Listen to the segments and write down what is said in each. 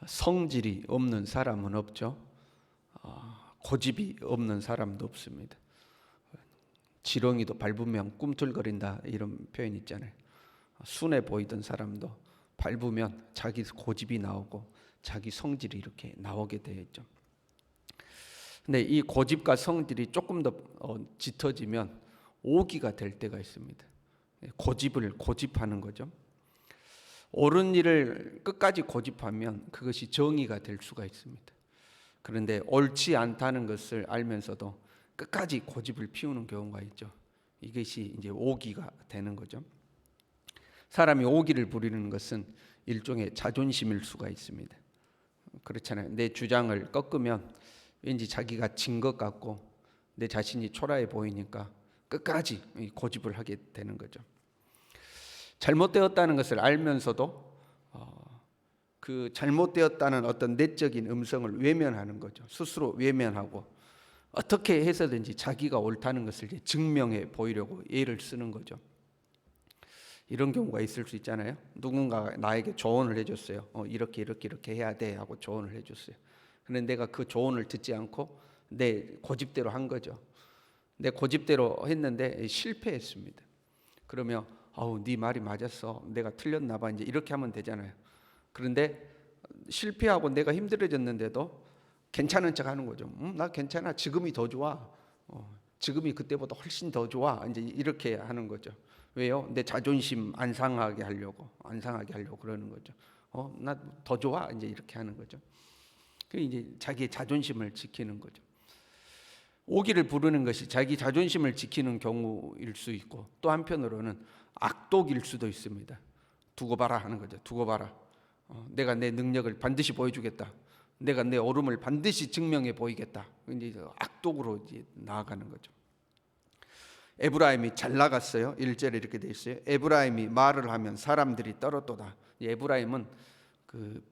성질이 없는 사람은 없죠. 고집이 없는 사람도 없습니다. 지렁이도 밟으면 꿈틀거린다 이런 표현 있잖아요. 순해 보이던 사람도 밟으면 자기 고집이 나오고 자기 성질이 이렇게 나오게 되어 있죠. 근데 이 고집과 성질이 조금 더 짙어지면 오기가 될 때가 있습니다. 고집을 고집하는 거죠. 옳은 일을 끝까지 고집하면 그것이 정의가 될 수가 있습니다. 그런데 옳지 않다는 것을 알면서도 끝까지 고집을 피우는 경우가 있죠. 이것이 이제 오기가 되는 거죠. 사람이 오기를 부리는 것은 일종의 자존심일 수가 있습니다. 그렇잖아요. 내 주장을 꺾으면 왠지 자기가 진 것 같고 내 자신이 초라해 보이니까 끝까지 고집을 하게 되는 거죠. 잘못되었다는 것을 알면서도 그 잘못되었다는 어떤 내적인 음성을 외면하는 거죠. 스스로 외면하고 어떻게 해서든지 자기가 옳다는 것을 이제 증명해 보이려고 애를 쓰는 거죠. 이런 경우가 있을 수 있잖아요. 누군가가 나에게 조언을 해줬어요. 이렇게 해야 돼 하고 조언을 해줬어요. 그런데 내가 그 조언을 듣지 않고 내 고집대로 한 거죠. 내 고집대로 했는데 실패했습니다. 그러면 네 말이 맞았어. 내가 틀렸나 봐. 이제 이렇게 하면 되잖아요. 그런데 실패하고 내가 힘들어졌는데도 괜찮은 척 하는 거죠. 나 괜찮아. 지금이 더 좋아. 지금이 그때보다 훨씬 더 좋아. 이제 이렇게 하는 거죠. 왜요? 내 자존심 안 상하게 하려고 그러는 거죠. 나 더 좋아. 이제 이렇게 하는 거죠. 그 이제 자기의 자존심을 지키는 거죠. 오기를 부르는 것이 자기 자존심을 지키는 경우일 수 있고 또 한편으로는 악독일 수도 있습니다. 두고 봐라 하는 거죠. 두고 봐라. 내가 내 능력을 반드시 보여주겠다. 내가 내 옳음을 반드시 증명해 보이겠다. 이제 악독으로 이제 나아가는 거죠. 에브라임이 잘 나갔어요. 1절에 이렇게 돼 있어요. 에브라임이 말을 하면 사람들이 떨었도다. 에브라임은 그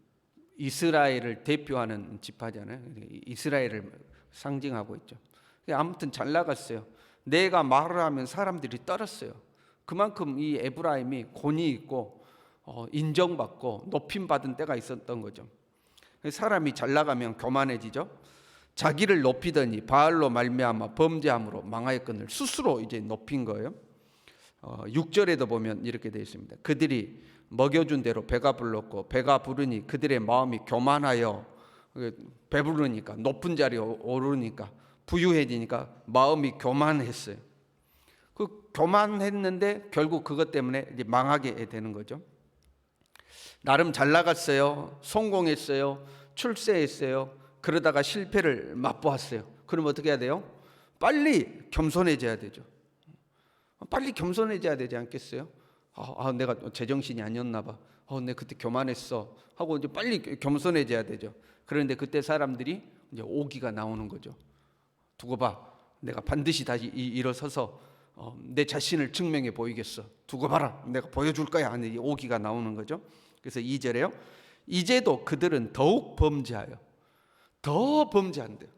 이스라엘을 대표하는 지파잖아요. 이스라엘을 상징하고 있죠. 아무튼 잘 나갔어요. 내가 말을 하면 사람들이 떨었어요. 그만큼 이 에브라임이 권위 있고 인정받고 높임받은 때가 있었던 거죠. 사람이 잘 나가면 교만해지죠. 자기를 높이더니 바알로 말미암아 범죄함으로 망하였거늘 스스로 이제 높인 거예요. 6절에도 보면 이렇게 되어 있습니다. 그들이 먹여준 대로 배가 불렀고 배가 부르니 그들의 마음이 교만하여 배부르니까 높은 자리에 오르니까 부유해지니까 마음이 교만했어요. 그 교만했는데 결국 그것 때문에 이제 망하게 되는 거죠. 나름 잘 나갔어요. 성공했어요. 출세했어요. 그러다가 실패를 맛보았어요. 그럼 어떻게 해야 돼요? 빨리 겸손해져야 되죠. 빨리 겸손해져야 되지 않겠어요? 내가 제정신이 아니었나 봐. 내가 그때 교만했어 하고 이제 빨리 겸손해져야 되죠. 그런데 그때 사람들이 이제 오기가 나오는 거죠. 두고 봐. 내가 반드시 다시 일어서서 내 자신을 증명해 보이겠어. 두고 봐라. 내가 보여줄 거야. 하는 이 오기가 나오는 거죠. 그래서 2절에요. 이제도 그들은 더욱 범죄하여 더 범죄한대요.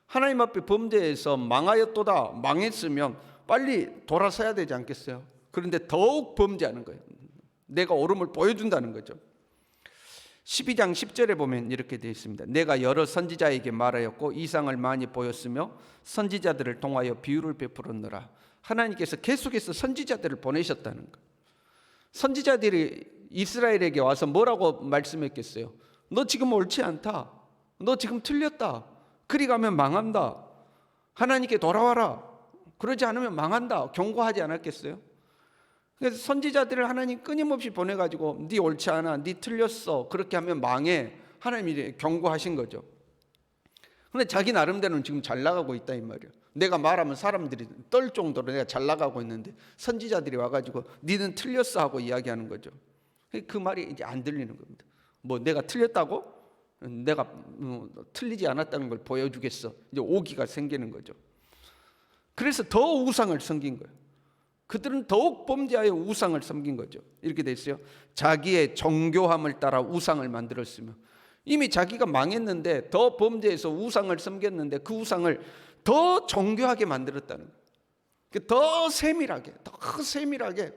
하나님 앞에 범죄해서 망하였도다. 망했으면 빨리 돌아서야 되지 않겠어요? 그런데 더욱 범죄하는 거예요. 내가 옳음을 보여준다는 거죠. 12장 10절에 보면 이렇게 되어 있습니다. 내가 여러 선지자에게 말하였고 이상을 많이 보였으며 선지자들을 통하여 비유를 베풀었노라. 하나님께서 계속해서 선지자들을 보내셨다는 거예요. 선지자들이 이스라엘에게 와서 뭐라고 말씀했겠어요? 너 지금 옳지 않다. 너 지금 틀렸다. 그리 가면 망한다. 하나님께 돌아와라. 그러지 않으면 망한다. 경고하지 않았겠어요? 그래서 선지자들을 하나님 끊임없이 보내가지고 네 옳지 않아, 네 틀렸어, 그렇게 하면 망해, 하나님이 경고하신 거죠. 그런데 자기 나름대로는 지금 잘 나가고 있다 이 말이에요. 내가 말하면 사람들이 떨 정도로 내가 잘 나가고 있는데 선지자들이 와가지고 니는 틀렸어 하고 이야기하는 거죠. 그 말이 이제 안 들리는 겁니다. 뭐 내가 틀렸다고? 내가 틀리지 않았다는 걸 보여주겠어. 이제 오기가 생기는 거죠. 그래서 더 우상을 섬긴 거예요. 그들은 더욱 범죄하여 우상을 섬긴 거죠. 이렇게 돼 있어요. 자기의 정교함을 따라 우상을 만들었으며, 이미 자기가 망했는데 더 범죄해서 우상을 섬겼는데 그 우상을 더 정교하게 만들었다는 거예요. 더 세밀하게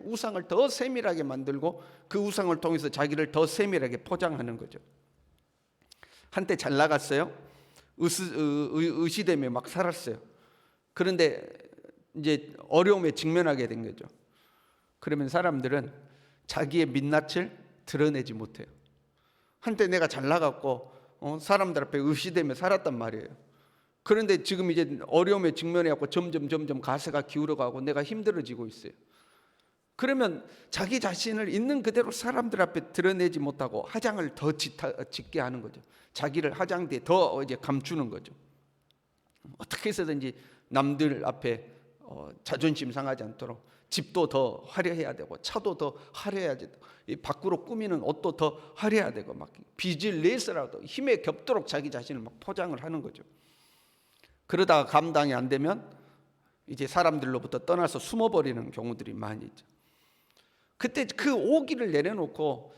우상을 더 세밀하게 만들고 그 우상을 통해서 자기를 더 세밀하게 포장하는 거죠. 한때 잘 나갔어요. 의시되며 막 살았어요. 그런데 이제 어려움에 직면하게 된 거죠. 그러면 사람들은 자기의 민낯을 드러내지 못해요. 한때 내가 잘 나갔고 사람들 앞에 의시되며 살았단 말이에요. 그런데 지금 이제 어려움에 직면해갖고 점점 가세가 기울어가고 내가 힘들어지고 있어요. 그러면 자기 자신을 있는 그대로 사람들 앞에 드러내지 못하고 화장을 더 짓게 하는 거죠. 자기를 화장대에 더 이제 감추는 거죠. 어떻게 해서든지 남들 앞에 자존심 상하지 않도록 집도 더 화려해야 되고 차도 더 화려해야 되고 밖으로 꾸미는 옷도 더 화려해야 되고 막 빚을 내서라도 힘에 겹도록 자기 자신을 막 포장을 하는 거죠. 그러다가 감당이 안 되면 이제 사람들로부터 떠나서 숨어버리는 경우들이 많이 있죠. 그때 그 오기를 내려놓고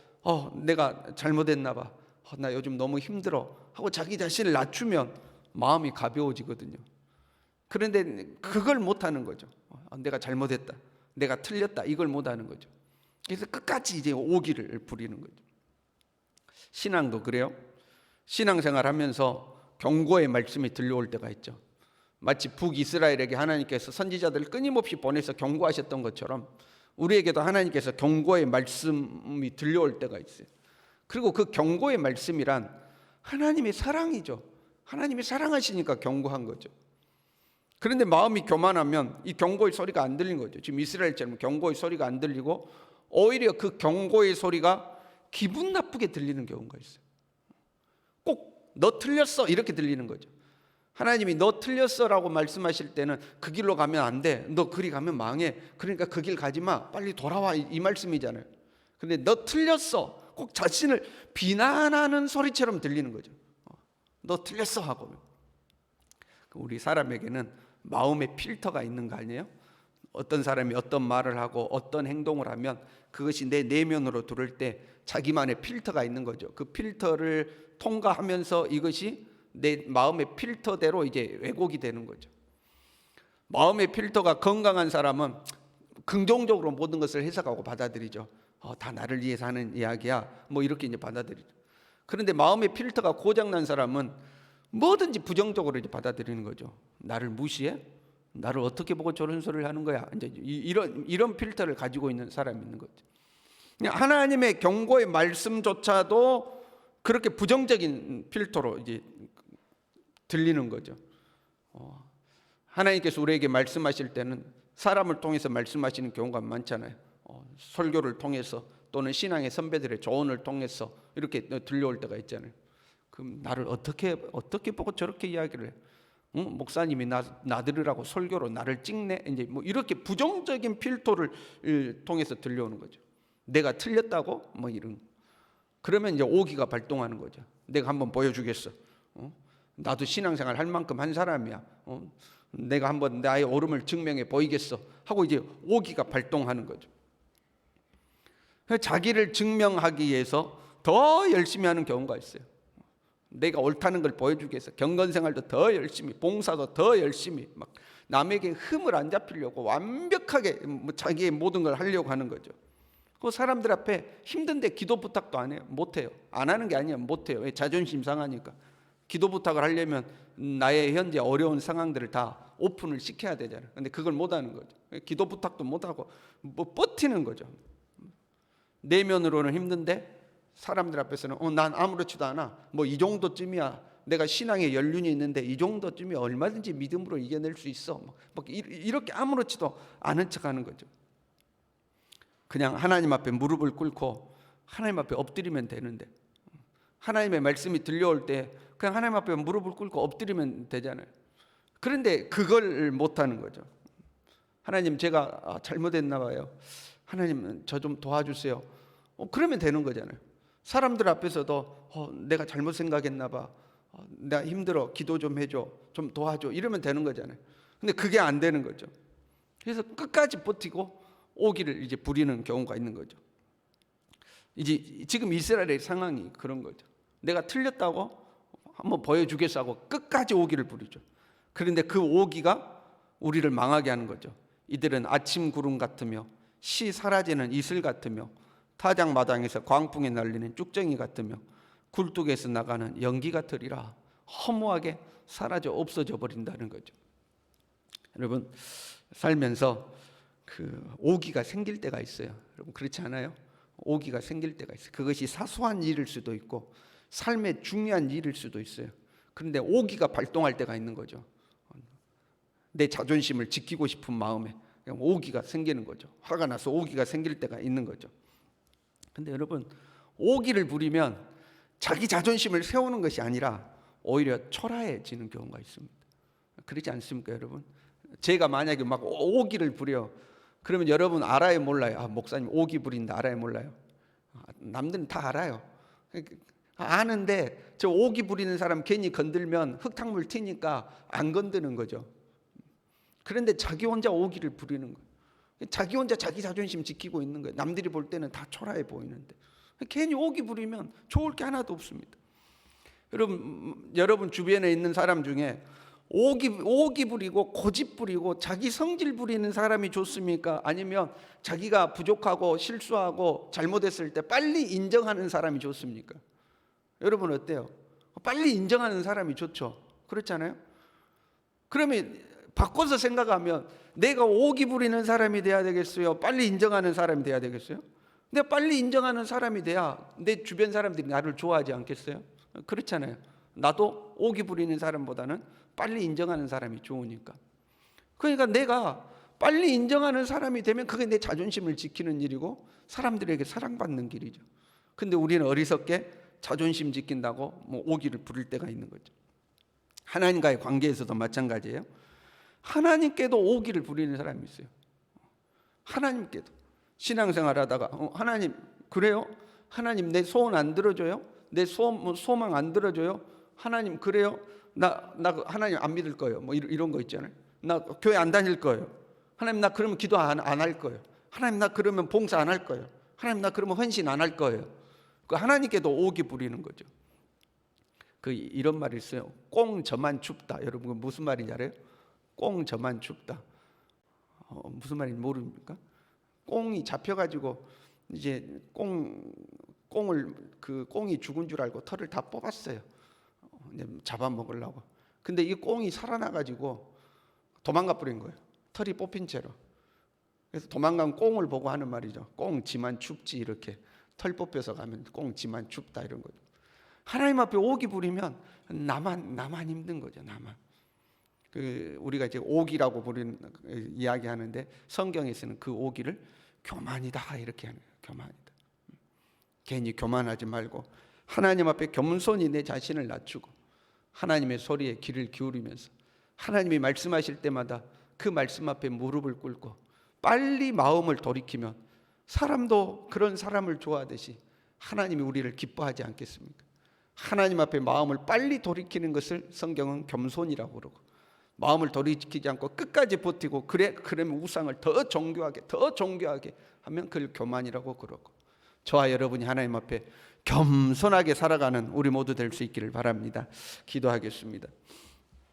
내가 잘못했나 봐, 나 요즘 너무 힘들어 하고 자기 자신을 낮추면 마음이 가벼워지거든요. 그런데 그걸 못하는 거죠. 내가 잘못했다, 내가 틀렸다, 이걸 못하는 거죠. 그래서 끝까지 이제 오기를 부리는 거죠. 신앙도 그래요. 신앙생활 하면서 경고의 말씀이 들려올 때가 있죠. 마치 북이스라엘에게 하나님께서 선지자들을 끊임없이 보내서 경고하셨던 것처럼 우리에게도 하나님께서 경고의 말씀이 들려올 때가 있어요. 그리고 그 경고의 말씀이란 하나님의 사랑이죠. 하나님이 사랑하시니까 경고한 거죠. 그런데 마음이 교만하면 이 경고의 소리가 안 들린 거죠. 지금 이스라엘처럼 경고의 소리가 안 들리고 오히려 그 경고의 소리가 기분 나쁘게 들리는 경우가 있어요. 꼭 너 틀렸어 이렇게 들리는 거죠. 하나님이 너 틀렸어 라고 말씀하실 때는 그 길로 가면 안 돼, 너 그리 가면 망해, 그러니까 그 길 가지 마, 빨리 돌아와, 이 말씀이잖아요. 근데 너 틀렸어 꼭 자신을 비난하는 소리처럼 들리는 거죠. 너 틀렸어 하고. 우리 사람에게는 마음의 필터가 있는 거 아니에요? 어떤 사람이 어떤 말을 하고 어떤 행동을 하면 그것이 내 내면으로 들어올 때 자기만의 필터가 있는 거죠. 그 필터를 통과하면서 이것이 내 마음의 필터대로 이제 왜곡이 되는 거죠. 마음의 필터가 건강한 사람은 긍정적으로 모든 것을 해석하고 받아들이죠. 다 나를 위해서 하는 이야기야, 뭐 이렇게 이제 받아들이죠. 그런데 마음의 필터가 고장난 사람은 뭐든지 부정적으로 이제 받아들이는 거죠. 나를 무시해? 나를 어떻게 보고 저런 소리를 하는 거야? 이제 이런 필터를 가지고 있는 사람이 있는 거죠. 하나님의 경고의 말씀조차도 그렇게 부정적인 필터로 이제 들리는 거죠. 하나님께서 우리에게 말씀하실 때는 사람을 통해서 말씀하시는 경우가 많잖아요. 설교를 통해서 또는 신앙의 선배들의 조언을 통해서 이렇게 들려올 때가 있잖아요. 그럼 나를 어떻게 보고 저렇게 이야기를 해? 목사님이 나 들으라고 설교로 나를 찍네? 이제 뭐 이렇게 부정적인 필터를 통해서 들려오는 거죠. 내가 틀렸다고 뭐 이런. 그러면 이제 오기가 발동하는 거죠. 내가 한번 보여주겠어. 나도 신앙생활 할 만큼 한 사람이야. 내가 한번 나의 옳음을 증명해 보이겠어 하고 이제 오기가 발동하는 거죠. 자기를 증명하기 위해서 더 열심히 하는 경우가 있어요. 내가 옳다는 걸 보여주기 위해서 경건생활도 더 열심히, 봉사도 더 열심히, 막 남에게 흠을 안 잡히려고 완벽하게 자기의 모든 걸 하려고 하는 거죠. 그 사람들 앞에 힘든데 기도 부탁도 안 해요. 못 해요. 안 하는 게 아니에요. 못 해요. 자존심 상하니까. 기도 부탁을 하려면 나의 현재 어려운 상황들을 다 오픈을 시켜야 되잖아요. 근데 그걸 못 하는 거죠. 기도 부탁도 못 하고 뭐 버티는 거죠. 내면으로는 힘든데 사람들 앞에서는 난 아무렇지도 않아, 뭐 이 정도쯤이야, 내가 신앙에 연륜이 있는데 이 정도쯤이 얼마든지 믿음으로 이겨낼 수 있어, 막 이렇게 아무렇지도 않은 척하는 거죠. 그냥 하나님 앞에 무릎을 꿇고 하나님 앞에 엎드리면 되는데, 하나님의 말씀이 들려올 때 그냥 하나님 앞에 무릎을 꿇고 엎드리면 되잖아요. 그런데 그걸 못하는 거죠. 하나님, 제가 잘못했나 봐요. 하나님, 저 좀 도와주세요. 그러면 되는 거잖아요. 사람들 앞에서도 내가 잘못 생각했나 봐, 내가 힘들어, 기도 좀 해줘, 좀 도와줘, 이러면 되는 거잖아요. 근데 그게 안 되는 거죠. 그래서 끝까지 버티고 오기를 이제 부리는 경우가 있는 거죠. 이제 지금 이스라엘의 상황이 그런 거죠. 내가 틀렸다고 한번 보여주겠어 하고 끝까지 오기를 부리죠. 그런데 그 오기가 우리를 망하게 하는 거죠. 이들은 아침 구름 같으며 시 사라지는 이슬 같으며 타작마당에서 광풍에 날리는 쭉정이 같으며 굴뚝에서 나가는 연기 같으리라. 허무하게 사라져 없어져 버린다는 거죠. 여러분, 살면서 그 오기가 생길 때가 있어요. 여러분, 그렇지 않아요? 오기가 생길 때가 있어요. 그것이 사소한 일일 수도 있고 삶의 중요한 일일 수도 있어요. 그런데 오기가 발동할 때가 있는 거죠. 내 자존심을 지키고 싶은 마음에 오기가 생기는 거죠. 화가 나서 오기가 생길 때가 있는 거죠. 근데 여러분, 오기를 부리면 자기 자존심을 세우는 것이 아니라 오히려 초라해지는 경우가 있습니다. 그렇지 않습니까, 여러분? 제가 만약에 막 오기를 부려, 그러면 여러분 알아요, 몰라요? 아, 목사님 오기 부린다, 알아요, 몰라요? 남들은 다 알아요. 아는데 저 오기 부리는 사람 괜히 건들면 흙탕물 튀니까 안 건드는 거죠. 그런데 자기 혼자 오기를 부리는 거예요. 자기 혼자 자기 자존심 지키고 있는 거예요. 남들이 볼 때는 다 초라해 보이는데 괜히 오기 부리면 좋을 게 하나도 없습니다. 여러분 주변에 있는 사람 중에 오기 부리고 고집 부리고 자기 성질 부리는 사람이 좋습니까? 아니면 자기가 부족하고 실수하고 잘못했을 때 빨리 인정하는 사람이 좋습니까? 여러분 어때요? 빨리 인정하는 사람이 좋죠. 그렇잖아요? 그러면 바꿔서 생각하면 내가 오기 부리는 사람이 돼야 되겠어요? 빨리 인정하는 사람이 돼야 되겠어요? 내가 빨리 인정하는 사람이 돼야 내 주변 사람들이 나를 좋아하지 않겠어요? 그렇잖아요. 나도 오기 부리는 사람보다는 빨리 인정하는 사람이 좋으니까. 그러니까 내가 빨리 인정하는 사람이 되면 그게 내 자존심을 지키는 일이고 사람들에게 사랑받는 길이죠. 근데 우리는 어리석게 자존심 지킨다고 오기를 부릴 때가 있는 거죠. 하나님과의 관계에서도 마찬가지예요. 하나님께도 오기를 부리는 사람이 있어요. 하나님께도 신앙생활 하다가 하나님 그래요? 하나님 내 소원 안 들어줘요? 내 소망 안 들어줘요? 하나님 그래요? 나 하나님 안 믿을 거예요. 이런 거 있잖아요. 나 교회 안 다닐 거예요. 하나님 나 그러면 기도 안 할 거예요. 하나님 나 그러면 봉사 안 할 거예요. 하나님 나 그러면 헌신 안 할 거예요. 그 하나님께도 오기 부리는 거죠. 이런 말이 있어요. 꽁 저만 춥다. 여러분 무슨 말인지 알아요? 꽁 저만 춥다. 무슨 말인지 모릅니까? 꽁이 잡혀가지고 이제 꽁을 꽁이 죽은 줄 알고 털을 다 뽑았어요. 잡아먹으려고. 근데 이 꽁이 살아나가지고 도망가 버린 거예요. 털이 뽑힌 채로. 그래서 도망간 꽁을 보고 하는 말이죠. 꽁 지만 춥지 이렇게 털 뽑혀서 가면 꽁 지만 춥다 이런 거죠. 하나님 앞에 오기 부리면 나만 힘든 거죠. 나만. 우리가 이제 오기라고 부르는 이야기하는데 성경에서는 그 오기를 교만이다 이렇게 하는 거예요. 교만이다. 괜히 교만하지 말고 하나님 앞에 겸손히 내 자신을 낮추고 하나님의 소리에 귀를 기울이면서 하나님이 말씀하실 때마다 그 말씀 앞에 무릎을 꿇고 빨리 마음을 돌이키면 사람도 그런 사람을 좋아하듯이 하나님이 우리를 기뻐하지 않겠습니까? 하나님 앞에 마음을 빨리 돌이키는 것을 성경은 겸손이라고 그러고 마음을 돌이키지 않고 끝까지 버티고 그러면 우상을 더 정교하게 하면 그걸 교만이라고 그러고 저와 여러분이 하나님 앞에 겸손하게 살아가는 우리 모두 될 수 있기를 바랍니다. 기도하겠습니다.